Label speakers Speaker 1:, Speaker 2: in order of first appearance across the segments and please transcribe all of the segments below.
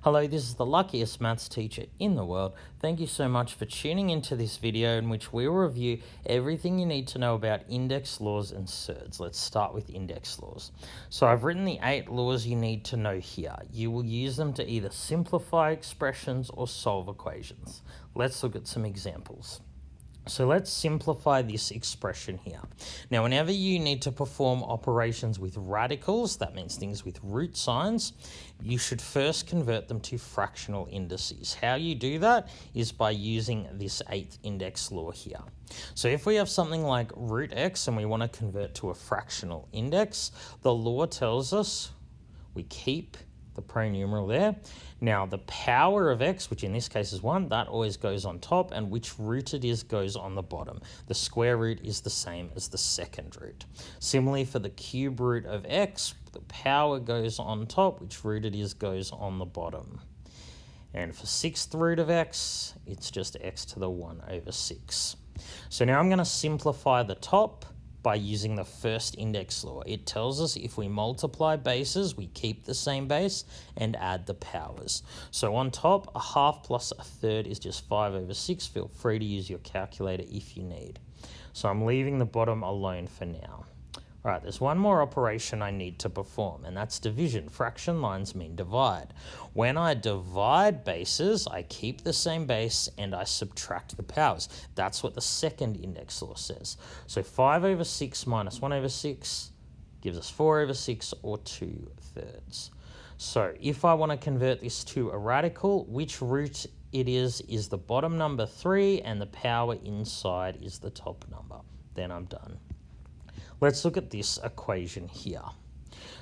Speaker 1: Hello, this is the luckiest maths teacher in the world. Thank you so much for tuning into this video in which we will review everything you need to know about index laws and surds. Let's start with index laws. So I've written the 8 laws you need to know here. You will use them to either simplify expressions or solve equations. Let's look at some examples. So let's simplify this expression here. Now, whenever you need to perform operations with radicals, that means things with root signs, you should first convert them to fractional indices. How you do that is by using this 8th index law here. So if we have something like root x and we want to convert to a fractional index, the law tells us we keep the pronumeral there. Now the power of x, which in this case is 1, that always goes on top, and which root it is goes on the bottom. The square root is the same as the second root. Similarly, for the cube root of x, the power goes on top, which root it is goes on the bottom. And for 6th root of x, it's just x to the 1 over 6. So now I'm going to simplify the top by using the first index law. It tells us if we multiply bases, we keep the same base and add the powers. So on top, a half plus a third is just 5 over 6. Feel free to use your calculator if you need. So I'm leaving the bottom alone for now. All right, there's one more operation I need to perform, and that's division. Fraction lines mean divide. When I divide bases, I keep the same base and I subtract the powers. That's what the second index law says. So 5 over 6 minus 1 over 6 gives us 4 over 6, or 2/3. So if I want to convert this to a radical, which root it is the bottom number 3, and the power inside is the top number. Then I'm done. Let's look at this equation here.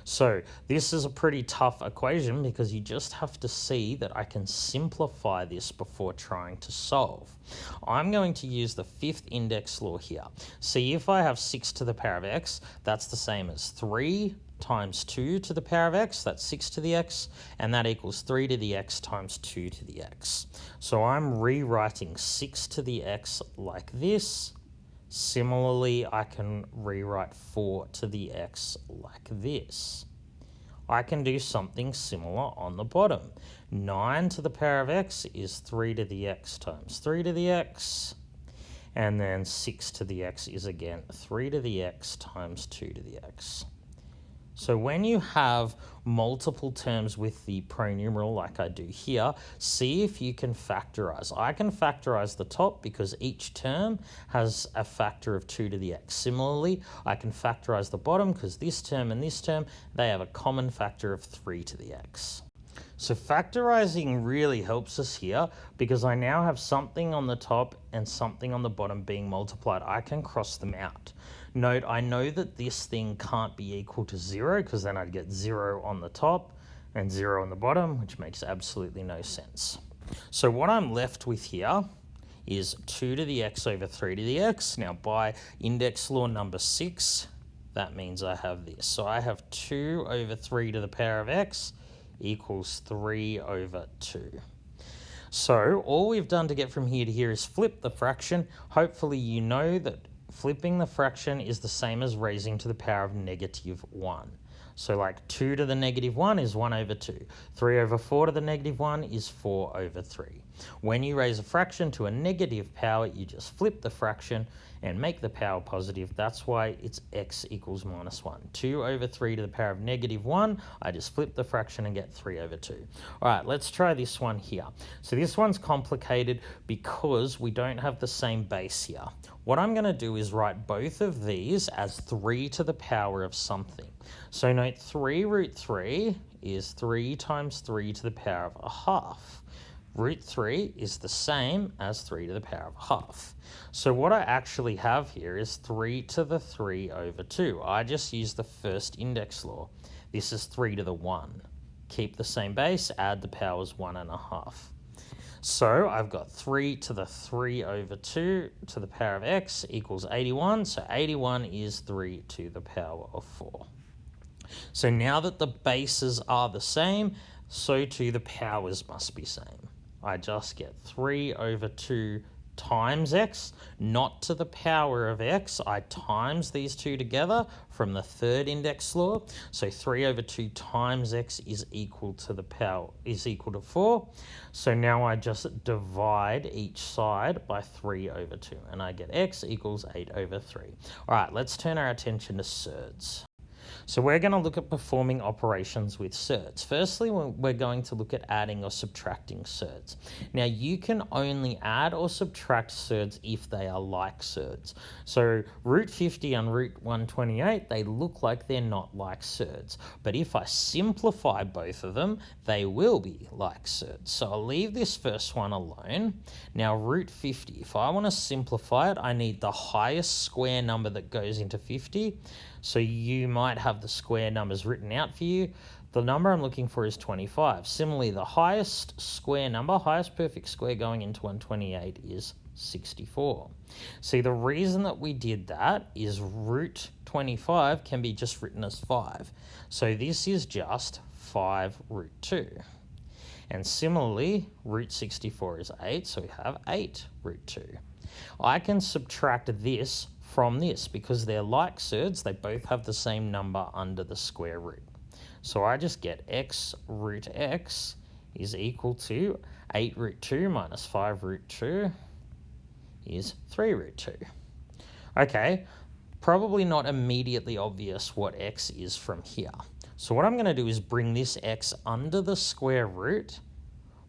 Speaker 1: So this is a pretty tough equation because you just have to see that I can simplify this before trying to solve. I'm going to use the 5th index law here. See, if I have 6 to the power of x, that's the same as 3 times 2 to the power of x, that's 6 to the x, and that equals 3 to the x times 2 to the x. So I'm rewriting 6 to the x like this. Similarly, I can rewrite 4 to the x like this. I can do something similar on the bottom. 9 to the power of x is 3 to the x times 3 to the x. And then 6 to the x is again 3 to the x times 2 to the x. So when you have multiple terms with the pronumeral like I do here, see if you can factorize. I can factorize the top because each term has a factor of 2 to the x. Similarly, I can factorize the bottom because this term and this term, they have a common factor of 3 to the x. So factorizing really helps us here because I now have something on the top and something on the bottom being multiplied. I can cross them out. Note, I know that this thing can't be equal to 0 because then I'd get 0 on the top and 0 on the bottom, which makes absolutely no sense. So what I'm left with here is 2 to the x over 3 to the x. Now by index law number 6, that means I have this. So I have 2 over 3 to the power of x equals 3 over 2. So all we've done to get from here to here is flip the fraction. Hopefully you know that flipping the fraction is the same as raising to the power of -1. So like 2 to the -1 is 1 over 2. 3 over 4 to the -1 is 4 over 3. When you raise a fraction to a negative power, you just flip the fraction and make the power positive. That's why it's x equals -1. 2 over 3 to the power of -1, I just flip the fraction and get 3 over 2. All right, let's try this one here. So this one's complicated because we don't have the same base here. What I'm going to do is write both of these as 3 to the power of something. So note 3 root 3 is 3 times 3 to the power of a half. Root 3 is the same as 3 to the power of a half. So what I actually have here is 3 to the 3 over 2. I just use the first index law. This is 3 to the 1. Keep the same base, add the powers 1 and a half. So I've got 3 to the 3 over 2 to the power of x equals 81. So 81 is 3 to the power of 4. So now that the bases are the same, so too the powers must be same. I just get 3 over 2 times x, not to the power of x. I times these two together from the third index law. So 3 over 2 times x is equal to the power, is equal to 4. So now I just divide each side by 3 over 2, and I get x equals 8 over 3. All right, let's turn our attention to surds. So we're going to look at performing operations with surds. Firstly, we're going to look at adding or subtracting surds. Now, you can only add or subtract surds if they are like surds. So root 50 and root 128, they look like they're not like surds. But if I simplify both of them, they will be like surds. So I'll leave this first one alone. Now, root 50, if I want to simplify it, I need the highest square number that goes into 50. So you might have the square numbers written out for you. The number I'm looking for is 25. Similarly, the highest square number, highest perfect square going into 128 is 64. See, the reason that we did that is root 25 can be just written as 5. So this is just 5 root 2. And similarly, root 64 is 8, so we have 8 root 2. I can subtract this from this because they're like surds, they both have the same number under the square root. So I just get x root x is equal to 8 root 2 minus 5 root 2 is 3 root 2. Okay, probably not immediately obvious what x is from here. So what I'm going to do is bring this x under the square root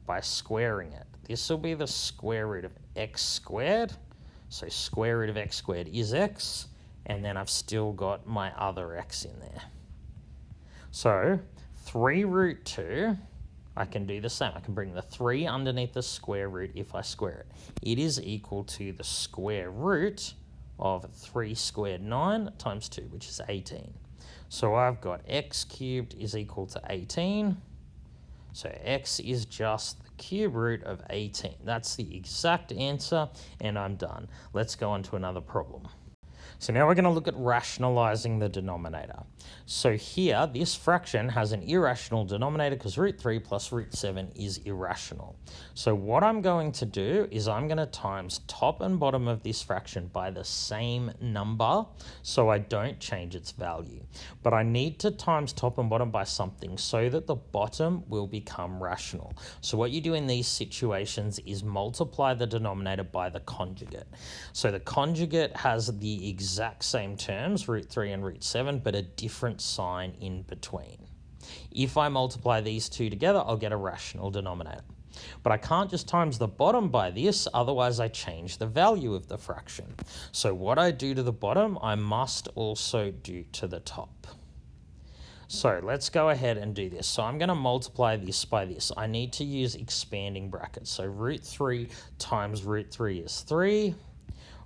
Speaker 1: by squaring it. This will be the square root of x squared. So square root of x squared is x, and then I've still got my other x in there. So 3 root 2, I can do the same. I can bring the 3 underneath the square root if I square it. It is equal to the square root of 3 squared 9 times 2, which is 18. So I've got x cubed is equal to 18. So x is just the cube root of 18. That's the exact answer, and I'm done. Let's go on to another problem. So now we're going to look at rationalizing the denominator. So here, this fraction has an irrational denominator because root 3 plus root 7 is irrational. So what I'm going to do is I'm going to times top and bottom of this fraction by the same number so I don't change its value. But I need to times top and bottom by something so that the bottom will become rational. So what you do in these situations is multiply the denominator by the conjugate. So the conjugate has the exact same terms, root 3 and root 7, but a different sign in between. If I multiply these two together, I'll get a rational denominator. But I can't just times the bottom by this, otherwise I change the value of the fraction. So what I do to the bottom, I must also do to the top. So let's go ahead and do this. So I'm going to multiply this by this. I need to use expanding brackets. So root 3 times root 3 is 3.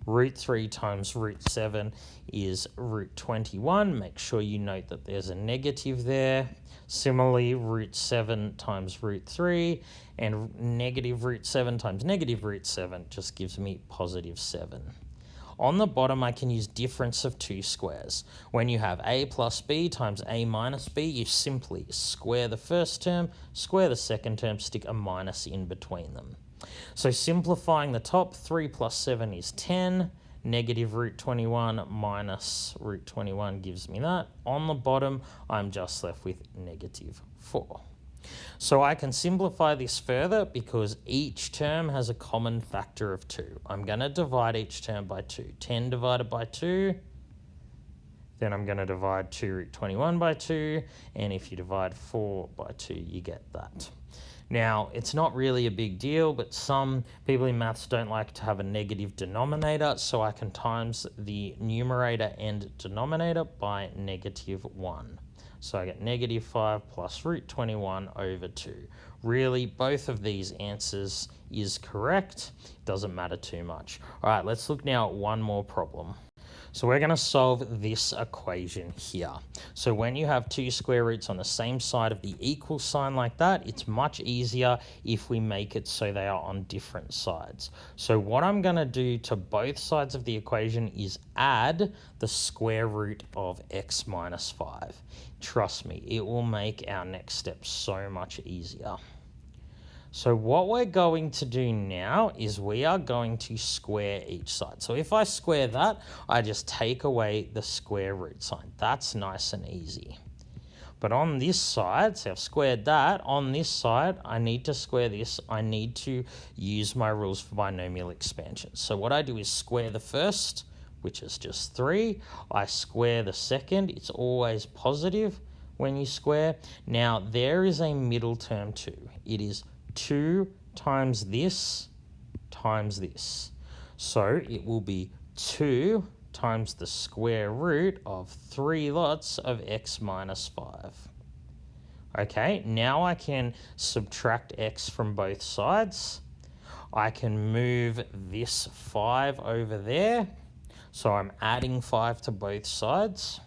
Speaker 1: Root 3 times root 7 is root 21. Make sure you note that there's a negative there. Similarly, root 7 times root 3 and negative root 7 times negative root 7 just gives me positive 7. On the bottom, I can use difference of two squares. When you have a plus b times a minus b, you simply square the first term, square the second term, stick a minus in between them. So simplifying the top, 3 plus 7 is 10. Negative root 21 minus root 21 gives me that. On the bottom, I'm just left with negative 4. So I can simplify this further because each term has a common factor of 2. I'm going to divide each term by 2. 10 divided by 2. Then I'm going to divide 2 root 21 by 2. And if you divide 4 by 2, you get that. Now, it's not really a big deal, but some people in maths don't like to have a negative denominator, so I can times the numerator and denominator by negative 1. So I get negative 5 plus root 21 over 2. Really, both of these answers is correct. Doesn't matter too much. All right, let's look now at one more problem. So we're going to solve this equation here. So when you have two square roots on the same side of the equal sign like that, it's much easier if we make it so they are on different sides. So what I'm going to do to both sides of the equation is add the square root of x minus 5. Trust me, it will make our next step so much easier. So what we're going to do now is we are going to square each side. So if I square that, I just take away the square root sign. That's nice and easy. But on this side, so I've squared that, on this side, I need to square this. I need to use my rules for binomial expansion. So what I do is square the first, which is just 3. I square the second. It's always positive when you square. Now, there is a middle term too. It is 2 times this times this. So it will be 2 times the square root of 3 lots of x minus 5. Okay, now I can subtract x from both sides. I can move this 5 over there. So I'm adding 5 to both sides.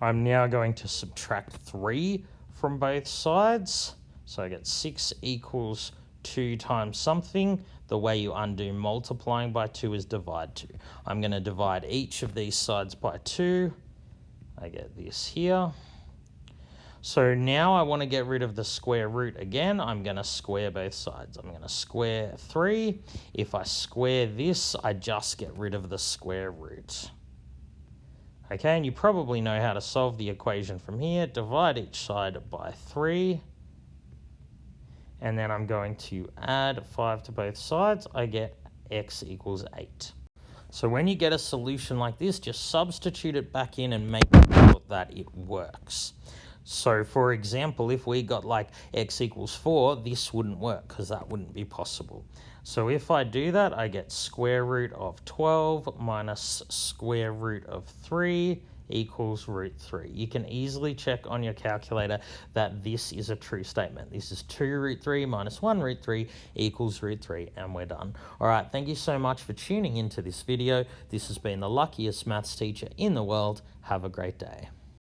Speaker 1: I'm now going to subtract 3 from both sides. So I get 6 equals 2 times something. The way you undo multiplying by 2 is divide 2. I'm going to divide each of these sides by 2. I get this here. So now I want to get rid of the square root again. I'm going to square both sides. I'm going to square 3. If I square this, I just get rid of the square root. Okay, and you probably know how to solve the equation from here. Divide each side by 3. And then I'm going to add 5 to both sides. I get x equals 8. So when you get a solution like this, just substitute it back in and make sure that it works. So for example, if we got like x equals 4, this wouldn't work because that wouldn't be possible. So if I do that, I get square root of 12 minus square root of 3 equals root 3. You can easily check on your calculator that this is a true statement. This is 2 root 3 minus 1 root 3 equals root 3, and we're done. All right, thank you so much for tuning into this video. This has been the luckiest maths teacher in the world. Have a great day.